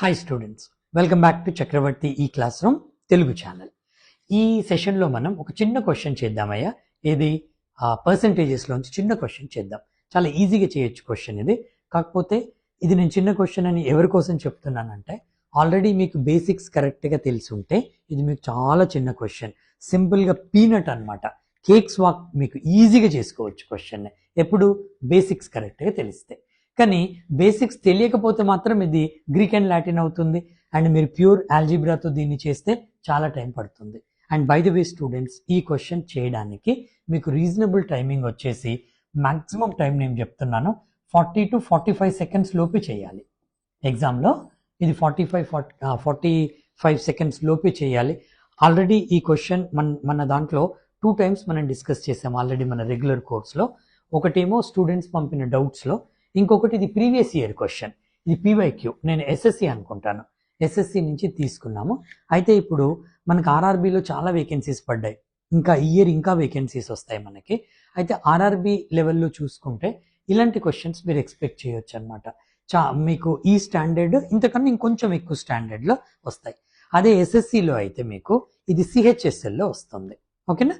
Hi students, welcome back to Chakravarthi ఈ class room Telugu channel. ఈ సెషన్లో మనం ఒక చిన్న క్వశ్చన్ చేద్దామయ్యా. ఏది పర్సంటేజెస్లోంచి చిన్న క్వశ్చన్ చేద్దాం. చాలా ఈజీగా చేయొచ్చు క్వశ్చన్ ఇది. కాకపోతే ఇది నేను చిన్న క్వశ్చన్ అని ఎవరి కోసం చెప్తున్నానంటే, ఆల్రెడీ మీకు బేసిక్స్ కరెక్ట్గా తెలిసి ఉంటే ఇది మీకు చాలా చిన్న క్వశ్చన్, సింపుల్గా పీనట్ అనమాట. కేక్స్ వాక్ మీకు ఈజీగా చేసుకోవచ్చు క్వశ్చన్ ఎప్పుడు బేసిక్స్ కరెక్ట్గా తెలిస్తే. కానీ బేసిక్స్ తెలియకపోతే మాత్రం ఇది గ్రీక్ అండ్ లాటిన్ అవుతుంది, అండ్ మీరు ప్యూర్ ఆల్జీబ్రాతో దీన్ని చేస్తే చాలా టైం పడుతుంది. And by the way students, ఈ క్వశ్చన్ చేయడానికి మీకు రీజనబుల్ టైమింగ్ వచ్చేసి మ్యాక్సిమం టైం నేను చెప్తున్నాను 40 to 45 సెకండ్స్ లోపే చేయాలి. ఎగ్జామ్లో ఇది 45 సెకండ్స్ లోపే చేయాలి. ఆల్రెడీ ఈ క్వశ్చన్ మన దాంట్లో 2 times మనం డిస్కస్ చేసాం ఆల్రెడీ మన రెగ్యులర్ కోర్స్లో. ఒకటేమో స్టూడెంట్స్ పంపిన డౌట్స్లో, ఇంకొకటి ఇది ప్రీవియస్ ఇయర్ క్వశ్చన్. ఇది పీవైక్యూ, నేను ఎస్ఎస్సి అనుకుంటాను, ఎస్ఎస్సి నుంచి తీసుకున్నాము. అయితే ఇప్పుడు మనకు ఆర్ఆర్బీలో చాలా వేకెన్సీస్ పడ్డాయి, ఇంకా ఇయర్ ఇంకా వేకెన్సీస్ వస్తాయి మనకి. అయితే ఆర్ఆర్బీ లెవెల్లో చూసుకుంటే ఇలాంటి క్వశ్చన్స్ మీరు ఎక్స్పెక్ట్ చేయొచ్చు అనమాట. మీకు ఈ స్టాండర్డ్ ఇంతకన్నా ఇంకొంచెం ఎక్కువ స్టాండర్డ్లో వస్తాయి. అదే ఎస్ఎస్సిలో అయితే మీకు ఇది సిహెచ్ఎస్ఎల్లో వస్తుంది, ఓకేనా.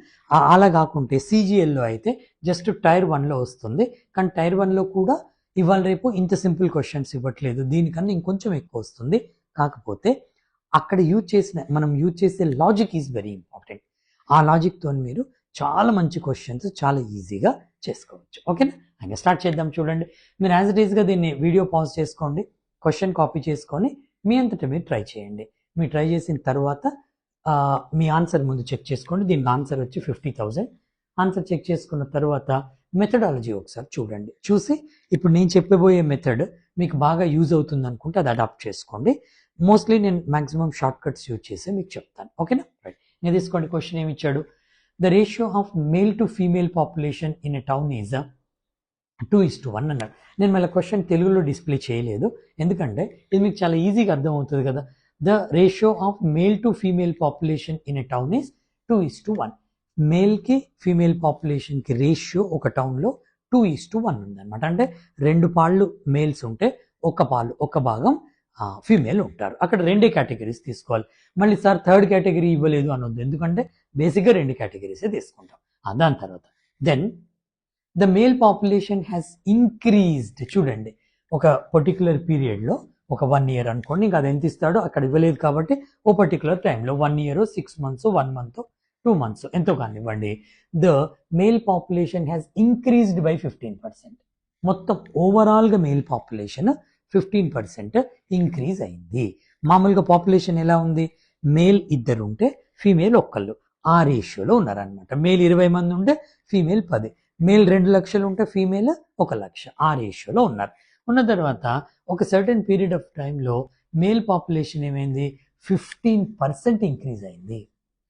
అలా కాకుంటే సిజిఎల్లో అయితే జస్ట్ టైర్ 1లో వస్తుంది. కానీ టైర్ 1లో కూడా ఇవాళ రేపు ఇంత సింపుల్ క్వశ్చన్స్ ఇవ్వట్లేదు, దీనికన్నా ఇంకొంచెం ఎక్కువ వస్తుంది. కాకపోతే అక్కడ మనం యూజ్ చేసే లాజిక్ ఈజ్ వెరీ ఇంపార్టెంట్. ఆ లాజిక్తో మీరు చాలా మంచి క్వశ్చన్స్ చాలా ఈజీగా చేసుకోవచ్చు, ఓకేనా. ఇంకా స్టార్ట్ చేద్దాం. చూడండి, మీరు యాజ్ ఇట్ ఈస్గా దీన్ని వీడియో పాజ్ చేసుకోండి, క్వశ్చన్ కాపీ చేసుకొని మీ అంతటా మీరు ట్రై చేయండి. మీరు ట్రై చేసిన తర్వాత మీ ఆన్సర్ ముందు చెక్ చేసుకోండి. దీనికి ఆన్సర్ వచ్చి 50,000. ఆన్సర్ చెక్ చేసుకున్న తర్వాత మెథడాలజీ ఒకసారి చూడండి. చూసి ఇప్పుడు నేను చెప్పబోయే మెథడ్ మీకు బాగా యూజ్ అవుతుంది అనుకుంటే అది అడాప్ట్ చేసుకోండి. మోస్ట్లీ నేను మాక్సిమం షార్ట్ కట్స్ యూజ్ చేసి మీకు చెప్తాను, ఓకేనా. రైట్, నేను తీసుకోండి. క్వశ్చన్ ఏమి ఇచ్చాడు? The ratio of male to female population in a town is 2:1 అన్నాడు. నేను మళ్ళీ క్వశ్చన్ తెలుగులో డిస్ప్లే చేయలేదు, ఎందుకంటే ఇది మీకు చాలా ఈజీగా అర్థం అవుతుంది కదా. The ratio of male to female population in a town is 2:1. మేల్కి ఫీమేల్ పాపులేషన్కి రేషియో ఒక టౌన్లో 2:1 ఉందన్నమాట. అంటే 2 పాళ్ళు మేల్స్ ఉంటే ఒక భాగం ఫీమేల్ ఉంటారు. అక్కడ 2 కేటగిరీస్ తీసుకోవాలి. మళ్ళీ సార్ థర్డ్ కేటగిరీ ఇవ్వలేదు అనొద్దు, ఎందుకంటే బేసిక్గా 2 కేటగిరీసే తీసుకుంటాం. దాని తర్వాత then the male population has increased. చూడండి, ఒక పర్టికులర్ పీరియడ్లో ఒక 1 year అనుకోండి, ఇంకా అది ఎంత ఇస్తాడో అక్కడ ఇవ్వలేదు కాబట్టి ఓ పర్టికులర్ టైంలో 1 year 6 months 1 month 2 months ఎంతో కానివ్వండి, the male population has increased by 15%. మొత్తం ఓవరాల్గా మేల్ పాపులేషన్ 15% ఇంక్రీజ్ అయింది. మామూలుగా పాపులేషన్ ఎలా ఉంది? మేల్ 2 ఉంటే ఫీమేల్ 1, ఆ రేషియోలో ఉన్నారనమాట. మేల్ 20 మంది ఉంటే ఫీమేల్ 10, మేల్ 2 లక్షలు ఉంటే ఫీమేల్ 1 లక్ష, ఆ రేషియోలో ఉన్నారు. ఉన్న తర్వాత ఒక సర్టెన్ పీరియడ్ ఆఫ్ టైంలో మేల్ పాపులేషన్ ఏమైంది? 15% ఇంక్రీజ్ అయింది.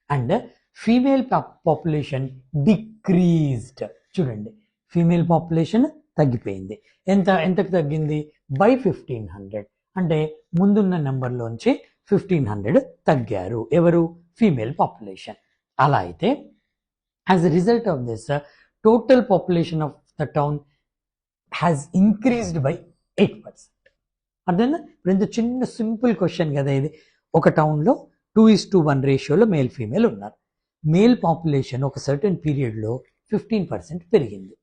And female population decreased. చూడండి, ఫీమేల్ పాపులేషన్ తగ్గిపోయింది. ఎంతకు తగ్గింది? బై 1500. అంటే ముందున్న నెంబర్లోంచి 1500 తగ్గారు. ఎవరు? Female population. అలా అయితే as a result of this total population of the town has increased by 8%. అర్థమైందా? ఇప్పుడు ఇంత చిన్న సింపుల్ క్వశ్చన్ కదా ఇది. ఒక టౌన్లో 2:1 రేషియోలో మేల్ ఫీమేల్ ఉన్నారు. మేల్ పాపులేషన్ ఒక సర్టెన్ పీరియడ్లో 15% పెరిగింది.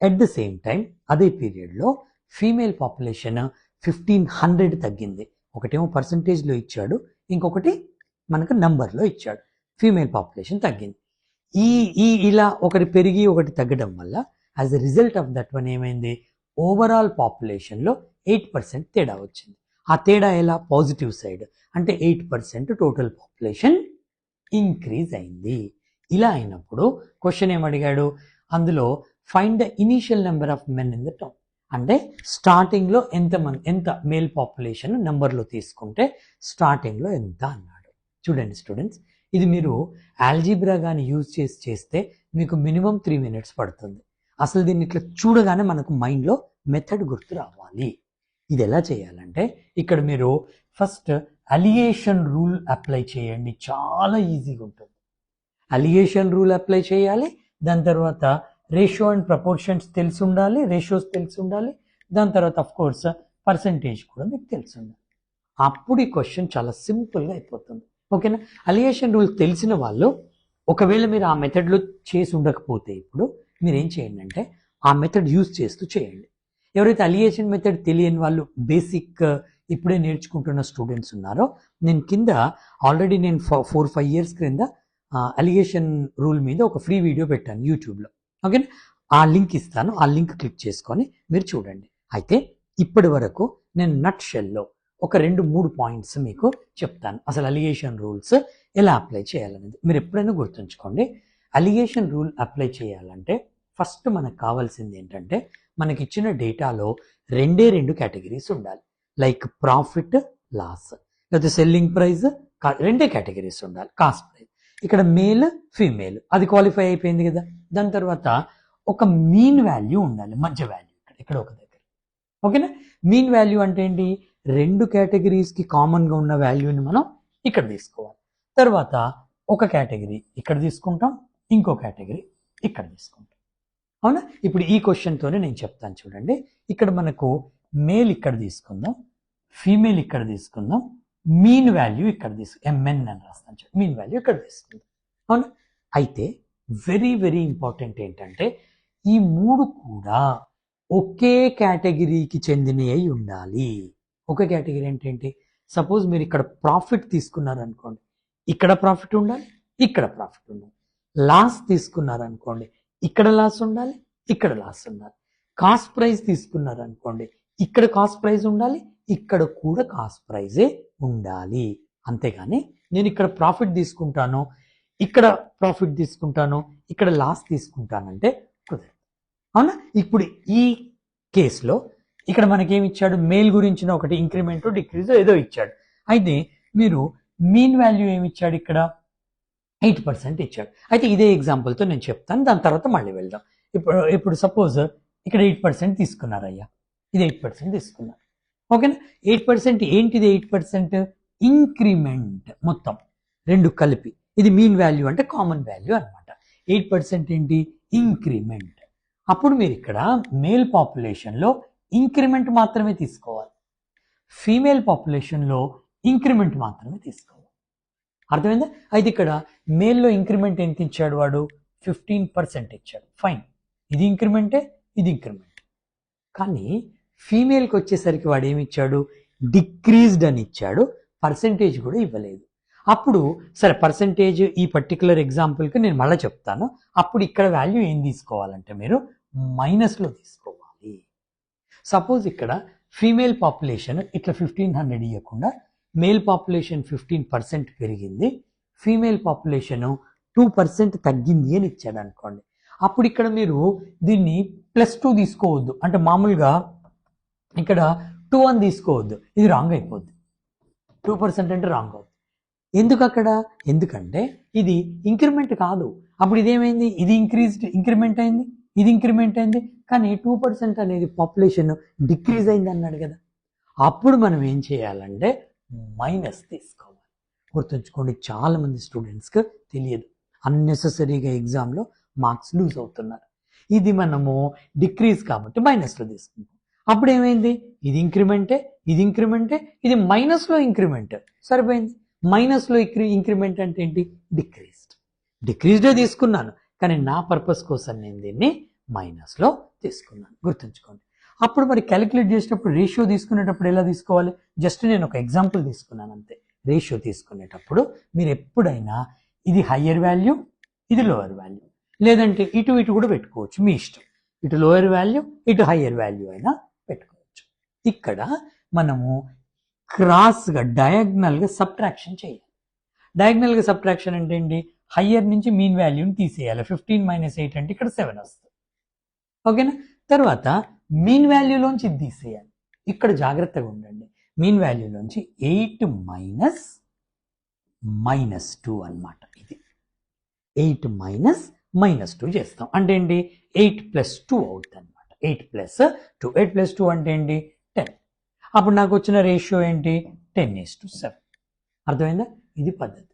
అట్ ద సేమ్ టైం అదే పీరియడ్లో ఫీమేల్ పాపులేషన్ 1500 తగ్గింది. ఒకటేమో పర్సంటేజ్లో ఇచ్చాడు, ఇంకొకటి మనకు నంబర్లో ఇచ్చాడు. ఫీమేల్ పాపులేషన్ తగ్గింది. ఇలా ఒకటి పెరిగి ఒకటి తగ్గడం వల్ల as a result of that one ఏమైంది? ఓవరాల్ పాపులేషన్లో 8% తేడా వచ్చింది. ఆ తేడా ఎలా? Positive side. అంటే 8% టోటల్ పాపులేషన్ ఇంక్రీజ్ అయింది. ఇలా అయినప్పుడు క్వశ్చన్ ఏమడిగాడు? అందులో find the initial number of men in the town. అంటే స్టార్టింగ్లో ఎంత మేల్ పాపులేషన్ నెంబర్లో తీసుకుంటే స్టార్టింగ్లో ఎంత అన్నాడు. చూడండి స్టూడెంట్స్, ఇది మీరు ఆల్జీబ్రా కానీ యూజ్ చేస్తే మీకు మినిమం 3 minutes పడుతుంది. అసలు దీన్ని ఇట్లా చూడగానే మనకు మైండ్లో మెథడ్ గుర్తు రావాలి. ఇది ఎలా చేయాలంటే, ఇక్కడ మీరు ఫస్ట్ అలిగేషన్ రూల్ అప్లై చేయండి, చాలా ఈజీగా ఉంటుంది. అలిగేషన్ రూల్ అప్లై చేయాలి. దాని తర్వాత రేషియో అండ్ ప్రపోర్షన్స్ తెలిసి ఉండాలి, రేషియోస్ తెలిసి ఉండాలి. దాని తర్వాత ఆఫ్ కోర్స్ పర్సంటేజ్ కూడా మీకు తెలిసి ఉండాలి. అప్పుడు ఈ క్వశ్చన్ చాలా సింపుల్గా అయిపోతుంది. ఓకేనా? అలిగేషన్ రూల్ తెలిసిన వాళ్ళు ఒకవేళ మీరు ఆ మెథడ్లో చేసి ఉండకపోతే ఇప్పుడు మీరు ఏం చేయండి అంటే ఆ మెథడ్ యూజ్ చేస్తూ చేయండి. ఎవరైతే అలిగేషన్ మెథడ్ తెలియని వాళ్ళు బేసిక్ ఇప్పుడే నేర్చుకుంటున్న స్టూడెంట్స్ ఉన్నారో నేను కింద ఆల్రెడీ నేను 4-5 years క్రింద అలిగేషన్ రూల్ మీద ఒక ఫ్రీ వీడియో పెట్టాను యూట్యూబ్లో. ఓకేనా? ఆ లింక్ ఇస్తాను, ఆ లింక్ క్లిక్ చేసుకొని మీరు చూడండి. అయితే ఇప్పటి వరకు నేను నట్ షెల్లో ఒక 2-3 పాయింట్స్ మీకు చెప్తాను అసలు అలిగేషన్ రూల్స్ ఎలా అప్లై చేయాలనేది. మీరు ఎప్పుడైనా గుర్తుంచుకోండి, అలిగేషన్ రూల్ అప్లై చేయాలంటే ఫస్ట్ మనకు కావాల్సింది ఏంటంటే మనకి ఇచ్చిన డేటాలో 2 కేటగిరీస్ ఉండాలి. లైక్ ప్రాఫిట్, లాస్, లేకపోతే సెల్లింగ్ ప్రైస్, 2 కేటగిరీస్ ఉండాలి. కాస్ట్ ప్రైస్, ఇక్కడ మేల్ ఫీమేల్ అది క్వాలిఫై అయిపోయింది కదా. దాని తర్వాత ఒక మీన్ వాల్యూ ఉండాలి, మధ్య వాల్యూ ఇక్కడ ఒక దగ్గర. ఓకేనా? మీన్ వాల్యూ అంటే ఏంటి? 2 కేటగిరీస్కి కామన్గా ఉన్న వాల్యూని మనం ఇక్కడ తీసుకోవాలి. తర్వాత ఒక కేటగిరీ ఇక్కడ తీసుకుంటాం, ఇంకో కేటగిరీ ఇక్కడ తీసుకుంటాం. అవునా? ఇప్పుడు ఈ క్వశ్చన్తోనే నేను చెప్తాను చూడండి. ఇక్కడ మనకు మేల్ ఇక్కడ తీసుకుందాం, ఫీమేల్ ఇక్కడ తీసుకుందాం, మీన్ వాల్యూ ఇక్కడ MN అని రాస్తాను. మీన్ వాల్యూ ఇక్కడ తీసుకుందాం. అవునా? అయితే వెరీ వెరీ ఇంపార్టెంట్ ఏంటంటే ఈ 3 కూడా ఒకే కేటగిరీకి చెందినవి అయి ఉండాలి. ఒక కేటగిరీ ఏంటంటే సపోజ్ మీరు ఇక్కడ ప్రాఫిట్ తీసుకున్నారనుకోండి, ఇక్కడ ప్రాఫిట్ ఉండాలి, ఇక్కడ ప్రాఫిట్ ఉండాలి. లాస్ తీసుకున్నారనుకోండి, ఇక్కడ లాస్ ఉండాలి, ఇక్కడ లాస్ ఉండాలి. కాస్ట్ ప్రైస్ తీసుకున్నారనుకోండి, ఇక్కడ కాస్ట్ ప్రైస్ ఉండాలి, ఇక్కడ కూడా కాస్ట్ ప్రైజే ఉండాలి. అంతేగాని నేను ఇక్కడ ప్రాఫిట్ తీసుకుంటాను, ఇక్కడ ప్రాఫిట్ తీసుకుంటాను, ఇక్కడ లాస్ తీసుకుంటానంటే కుదరదు. అవునా? ఇప్పుడు ఈ కేసులో ఇక్కడ మనకేమి ఇచ్చాడు? మేల్ గురించిన ఒకటి ఇంక్రిమెంట్ డిక్రీజ్ ఏదో ఇచ్చాడు. అయితే మీరు మీన్ వాల్యూ ఏమి ఇచ్చాడు? ఇక్కడ 8% ఇచ్చాడు. అయితే ఇదే ఎగ్జాంపుల్తో నేను చెప్తాను, దాని తర్వాత మళ్ళీ వెళ్దాం. ఇప్పుడు సపోజ్ ఇక్కడ 8% తీసుకున్నారయ్యా, ఇది 8% తీసుకున్నారు. ఓకేనా? 8% ఏంటిది? 8% ఇంక్రిమెంట్, మొత్తం 2 కలిపి. ఇది మీన్ వాల్యూ అంటే కామన్ వాల్యూ అనమాట. 8% ఏంటి? ఇంక్రిమెంట్. అప్పుడు మీరు ఇక్కడ మేల్ పాపులేషన్లో ఇంక్రిమెంట్ మాత్రమే తీసుకోవాలి, ఫీమేల్ పాపులేషన్లో ఇంక్రిమెంట్ మాత్రమే తీసుకోవాలి. అర్థమైందా? అయితే ఇక్కడ మేల్లో ఇంక్రిమెంట్ ఎంత ఇచ్చాడు వాడు? 15% ఇచ్చాడు. ఫైన్, ఇది ఇంక్రిమెంటే, ఇది ఇంక్రిమెంట్. కానీ ఫీమేల్కి వచ్చేసరికి వాడు ఏమి ఇచ్చాడు? డిక్రీజ్డ్ అని ఇచ్చాడు, పర్సెంటేజ్ కూడా ఇవ్వలేదు. అప్పుడు సరే పర్సెంటేజ్ ఈ పర్టికులర్ ఎగ్జాంపుల్కి నేను మళ్ళీ చెప్తాను. అప్పుడు ఇక్కడ వాల్యూ ఏం తీసుకోవాలంటే మీరు మైనస్లో తీసుకోవాలి. సపోజ్ ఇక్కడ ఫీమేల్ పాపులేషన్ ఇట్లా 1500 ఇవ్వకుండా మేల్ పాపులేషన్ 15% పెరిగింది, ఫీమేల్ పాపులేషన్ 2% తగ్గింది అని ఇచ్చాడు అనుకోండి. అప్పుడు ఇక్కడ మీరు దీన్ని +2 తీసుకోవద్దు, అంటే మామూలుగా ఇక్కడ 2 అని తీసుకోవద్దు, ఇది రాంగ్ అయిపోద్ది. 2% అంటే రాంగ్ అవుతుంది. ఎందుకు అక్కడ? ఎందుకంటే ఇది ఇంక్రిమెంట్ కాదు. అప్పుడు ఇదేమైంది? ఇది ఇంక్రిమెంట్ అయింది, ఇది ఇంక్రిమెంట్ అయింది, కానీ 2% అనేది పాపులేషన్ డిక్రీజ్ అయింది అన్నాడు కదా. అప్పుడు మనం ఏం చేయాలంటే మైనస్ తీసుకోవాలి. గుర్తుంచుకోండి, చాలామంది స్టూడెంట్స్కి తెలియదు, అన్నెసెసరీగా ఎగ్జామ్లో మార్క్స్ లూజ్ అవుతున్నారు. ఇది మనము డిక్రీజ్ కాబట్టి మైనస్లో తీసుకుంటాం. అప్పుడు ఏమైంది? ఇది ఇంక్రిమెంటే, ఇది ఇంక్రిమెంటే, ఇది మైనస్లో ఇంక్రిమెంట్, సరిపోయింది. మైనస్లో ఇంక్రిమెంట్ అంటే ఏంటి? డిక్రీజ్డే తీసుకున్నాను, కానీ నా పర్పస్ కోసం నేను దీన్ని మైనస్లో తీసుకున్నాను. గుర్తుంచుకోండి. అప్పుడు మరి క్యాలిక్యులేట్ చేసేటప్పుడు రేషియో తీసుకునేటప్పుడు ఎలా తీసుకోవాలి? జస్ట్ నేను ఒక ఎగ్జాంపుల్ తీసుకున్నాను అంతే. రేషియో తీసుకునేటప్పుడు మీరు ఎప్పుడైనా ఇది హయ్యర్ వాల్యూ, ఇది లోయర్ వాల్యూ, లేదంటే ఇటు కూడా పెట్టుకోవచ్చు, మీ ఇష్టం. ఇటు లోయర్ వాల్యూ, ఇటు హయ్యర్ వాల్యూ అయినా పెట్టుకోవచ్చు. ఇక్కడ మనము క్రాస్గా డయాగ్నల్గా సబ్ట్రాక్షన్ చేయాలి. డయాగ్నల్గా సబ్ట్రాక్షన్ అంటే ఏంటి? హయ్యర్ నుంచి మీన్ వాల్యూని తీసేయాలి. 15 - 8 అంటే ఇక్కడ 7 వస్తుంది. ఓకేనా? తర్వాత మీన్ వాల్యూలోంచి ఇది తీసేయాలి. ఇక్కడ జాగ్రత్తగా ఉండండి. మీన్ వాల్యూలోంచి 8 - -2 అన్నమాట. ఇది 8 - -2 చేస్తాం అంటే ఏంటి? 8 + 2 అవుతుంది అనమాట. 8 + 2, 8 + 2 అంటే ఏంటి? 10. అప్పుడు నాకు వచ్చిన రేషియో ఏంటి? 10:7. అర్థమైందా? ఇది పద్ధతి.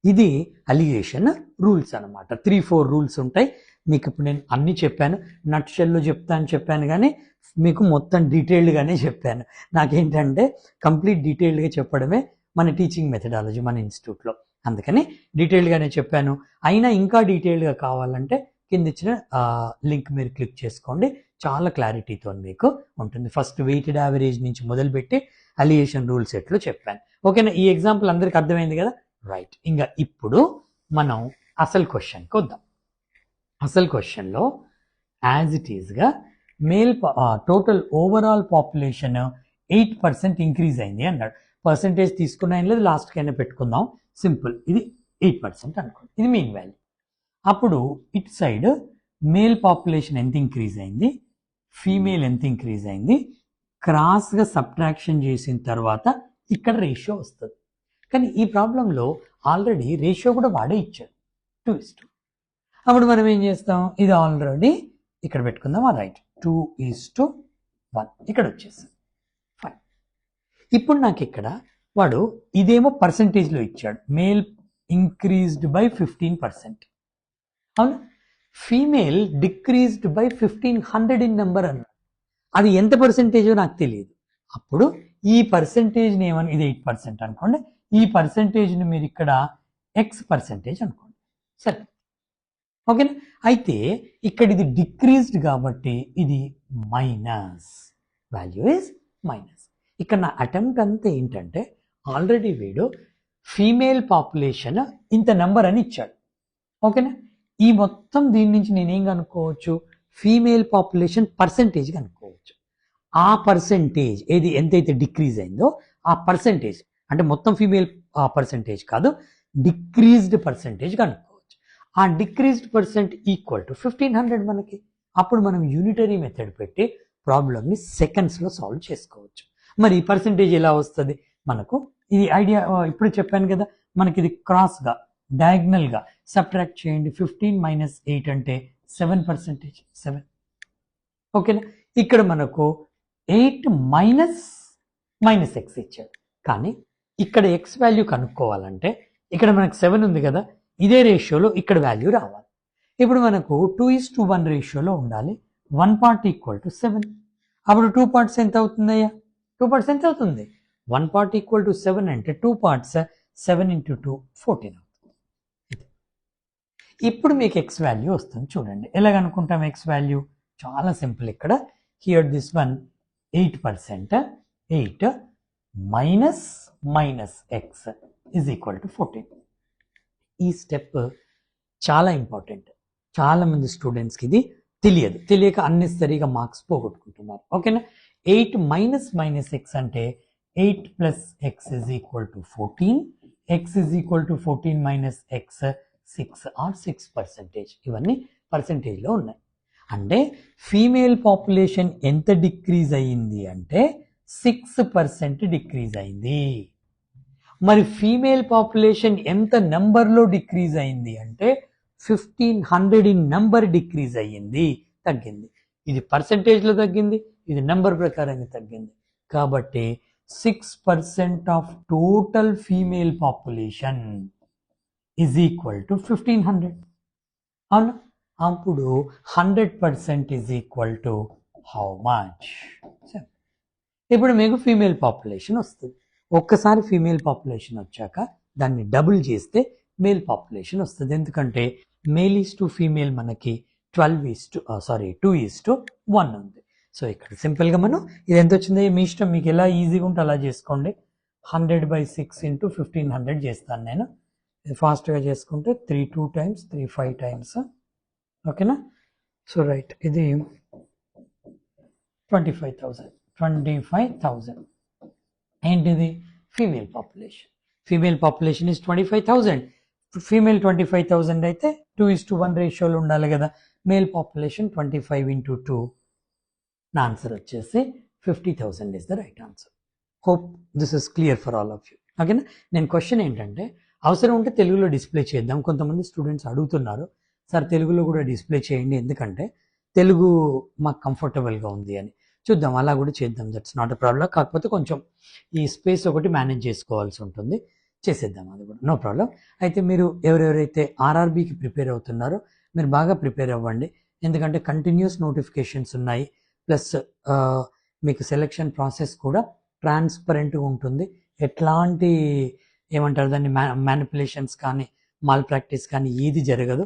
ఇది అలిగేషన్ రూల్స్ అనమాట. 3-4 రూల్స్ ఉంటాయి. మీకు ఇప్పుడు నేను అన్ని చెప్పాను, నట్ షెల్లో చెప్పాను కానీ మీకు మొత్తం డీటెయిల్డ్గానే చెప్పాను. నాకేంటంటే కంప్లీట్ డీటెయిల్డ్గా చెప్పడమే మన టీచింగ్ మెథడాలజీ మన ఇన్స్టిట్యూట్లో. అందుకని డీటెయిల్డ్గానే చెప్పాను. అయినా ఇంకా డీటెయిల్డ్గా కావాలంటే కింద ఇచ్చిన లింక్ మీరు క్లిక్ చేసుకోండి. చాలా క్లారిటీతో మీకు ఉంటుంది. ఫస్ట్ వెయిటెడ్ యావరేజ్ నుంచి మొదలుపెట్టి అలియేషన్ రూల్స్ ఎట్లు చెప్పాను. ఓకేనా? ఈ ఎగ్జాంపుల్ అందరికి అర్థమైంది కదా? రైట్. ఇంకా ఇప్పుడు మనం అసలు క్వశ్చన్కి వద్దాం. అసలు క్వశ్చన్లో యాజ్ ఇట్ ఈస్గా male total overall population 8% increase అయింది అన్నాడు. పర్సంటేజ్ తీసుకున్నా లేదు, లాస్ట్కైనా పెట్టుకుందాం. సింపుల్. ఇది 8% అనుకోండి. ఇది మీన్ వాల్యూ. అప్పుడు ఇటు సైడ్ మేల్ పాపులేషన్ ఎంత ఇంక్రీజ్ అయింది, ఫీమేల్ ఎంత ఇంక్రీజ్ అయింది, క్రాస్గా సబ్ట్రాక్షన్ చేసిన తర్వాత ఇక్కడ రేషియో వస్తుంది. కానీ ఈ ప్రాబ్లంలో ఆల్రెడీ రేషియో కూడా వాడే ఇచ్చాడు 2:2. అప్పుడు మనం ఏం చేస్తాం, ఇది ఆల్రెడీ ఇక్కడ పెట్టుకుందాం. రైట్, 2:1 ఇక్కడ వచ్చేసింది. ఫైన్. ఇప్పుడు నాకు ఇక్కడ వాడు ఇదేమో పర్సంటేజ్లో ఇచ్చాడు. Male increased by 15%. అవునా? Female decreased by 1500 in number అన్నాడు. అది ఎంత పర్సంటేజో నాకు తెలియదు. అప్పుడు ఈ పర్సంటేజ్ని ఏమని, ఇది 8% అనుకోండి, ఈ పర్సంటేజ్ని మీరు ఇక్కడ X% అనుకోండి. సరే, ఓకేనా? అయితే ఇక్కడ ఇది డిక్రీజ్డ్ కాబట్టి ఇది మైనస్, వాల్యూ ఇస్ మైనస్. ఇక్కడ నా అటెంప్ట్ అంతా ఏంటంటే ఆల్రెడీ వీడు ఫీమేల్ పాపులేషన్ ఇంత నెంబర్ అని ఇచ్చాడు. ఓకేనా? ఈ మొత్తం దీని నుంచి నేనేం కనుక్కోవచ్చు, ఫీమేల్ పాపులేషన్ పర్సంటేజ్ కనుక్కోవచ్చు. ఆ పర్సంటేజ్ ఏది ఎంతైతే డిక్రీజ్ అయిందో ఆ పర్సంటేజ్, అంటే మొత్తం ఫీమేల్ పర్సంటేజ్ కాదు, డిక్రీజ్డ్ పర్సంటేజ్ కనుక్కోవచ్చు. ఆ డిక్రీజ్డ్ పర్సెంట్ ఈక్వల్ టు 1500 మనకి. అప్పుడు మనం యూనిటరీ మెథడ్ పెట్టి ప్రాబ్లమ్ని సెకండ్స్లో సాల్వ్ చేసుకోవచ్చు. మరి ఈ పర్సంటేజ్ ఎలా వస్తుంది మనకు? ఇది ఐడియా ఇప్పుడు చెప్పాను కదా, మనకి ఇది క్రాస్గా డయాగ్నల్గా సబ్ట్రాక్ట్ చేయండి. 15 - 8 అంటే 7%. 7. ఓకేనా? ఇక్కడ మనకు 8 మైనస్ ఎక్స్ ఇచ్చాడు. కానీ ఇక్కడ ఎక్స్ వాల్యూ కనుక్కోవాలంటే ఇక్కడ మనకు 7 ఉంది కదా, ఇదే రేషియోలో ఇక్కడ వాల్యూ రావాలి. ఇప్పుడు మనకు 2:1 రేషియోలో ఉండాలి. 1 part = 7. అప్పుడు 2 parts ఎంత అవుతుందయ్యా? 2 parts ఎంత అవుతుంది? 1 part = 7 అంటే 2 parts 7 × 2 14 అవుతుంది. ఇప్పుడు మీకు ఎక్స్ వాల్యూ వస్తుంది. చూడండి ఎలా కనుక్కుంటాం ఎక్స్ వాల్యూ. చాలా సింపుల్. ఇక్కడ here this one 8%, 8 minus X is equal to 14. ఈ స్టెప్ చాలా ఇంపార్టెంట్. చాలా మంది స్టూడెంట్స్కి ఇది తెలియదు. తెలియక అన్నెసరీగా మార్క్స్ పోగొట్టుకుంటున్నారు. ఓకేనా? 8 మైనస్ ఎక్స్ అంటే 8 + x is equal to 14. x is equal to 14 minus X 6 or 6%. ఇవన్నీ పర్సంటేజ్లో ఉన్నాయి. అంటే ఫీమేల్ పాపులేషన్ ఎంత డిక్రీజ్ అయ్యింది అంటే 6% డిక్రీజ్ అయింది. మరి ఫీమేల్ పాపులేషన్ ఎంత నెంబర్లో డిక్రీజ్ అయింది అంటే 1500 ఇన్ నెంబర్ డిక్రీజ్ అయ్యింది, తగ్గింది. ఇది పర్సంటేజ్లో తగ్గింది, ఇది నెంబర్ ప్రకారంగా తగ్గింది. కాబట్టి 6% of total female population is equal to 1500. అవునా? అప్పుడు 100% is equal to how much? ఇప్పుడు మీకు ఫీమేల్ పాపులేషన్ వస్తుంది. ఒక్కసారి ఫీమేల్ పాపులేషన్ వచ్చాక దాన్ని డబుల్ చేస్తే మేల్ పాపులేషన్ వస్తుంది. ఎందుకంటే మేల్ ఈజ్ టు ఫీమేల్ మనకి 2:1 ఉంది. సో ఇక్కడ సింపుల్గా మనం ఇది ఎంత వచ్చింది మీ ఇష్టం, మీకు ఎలా ఈజీగా ఉంటే అలా చేసుకోండి. 100/6 × 1500 చేస్తాను నేను. ఫాస్ట్గా చేసుకుంటే 3 2 times 3 5 times. ఓకేనా? సో రైట్, ఇది 25,000. ఏంటిది? Female population. Female population is 25,000. Female 25,000 అయితే 2:1 రేషియోలో ఉండాలి కదా. Male population 25 × 2. నా ఆన్సర్ వచ్చేసి 50,000 is the right answer. Hope this is clear for all of you. ఓకేనా? నేను క్వశ్చన్ ఏంటంటే అవసరం ఉంటే తెలుగులో డిస్ప్లే చేద్దాం. కొంతమంది స్టూడెంట్స్ అడుగుతున్నారు, సార్ తెలుగులో కూడా డిస్ప్లే చేయండి, ఎందుకంటే తెలుగు మాకు కంఫర్టబుల్గా ఉంది అని. చూద్దాం, అలా కూడా చేద్దాం. That's not a problem. కాకపోతే కొంచెం ఈ స్పేస్ ఒకటి మేనేజ్ చేసుకోవాల్సి ఉంటుంది, చేసేద్దాం, అది కూడా నో ప్రాబ్లం. అయితే మీరు ఎవరెవరైతే ఆర్ఆర్బీకి ప్రిపేర్ అవుతున్నారో మీరు బాగా ప్రిపేర్ అవ్వండి. ఎందుకంటే కంటిన్యూస్ నోటిఫికేషన్స్ ఉన్నాయి. ప్లస్ మీకు సెలెక్షన్ ప్రాసెస్ కూడా ట్రాన్స్పరెంట్గా ఉంటుంది. ఎట్లాంటి ఏమంటారు దాన్ని మ్యానిపులేషన్స్ కానీ మాల్ ప్రాక్టీస్ కానీ ఏది జరగదు.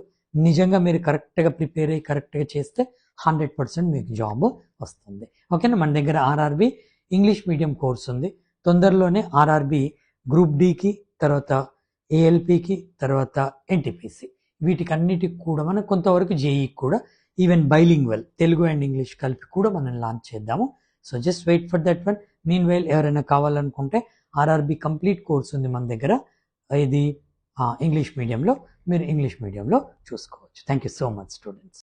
నిజంగా మీరు కరెక్ట్గా ప్రిపేర్ అయ్యి కరెక్ట్గా చేస్తే 100% మీకు జాబ్ వస్తుంది. ఓకేనా. మన దగ్గర ఆర్ఆర్బి ఇంగ్లీష్ మీడియం కోర్స్ ఉంది. తొందరలోనే ఆర్ఆర్బి గ్రూప్ డికి, తర్వాత ఏఎల్పికి, తర్వాత ఎన్టీపీసీ, వీటికన్నిటికి కూడా మనం కొంతవరకు జేఈకి కూడా even bilingual Telugu and English కలిపి కూడా మనం లాంచ్ చేద్దాము. So just wait for that one. Meanwhile ఎవరైనా కావాలనుకుంటే ఆర్ఆర్బి కంప్లీట్ కోర్స్ ఉంది మన దగ్గర. ఇది ఇంగ్లీష్ మీడియంలో, మీరు ఇంగ్లీష్ మీడియంలో చూసుకోవచ్చు. Thank you so much students.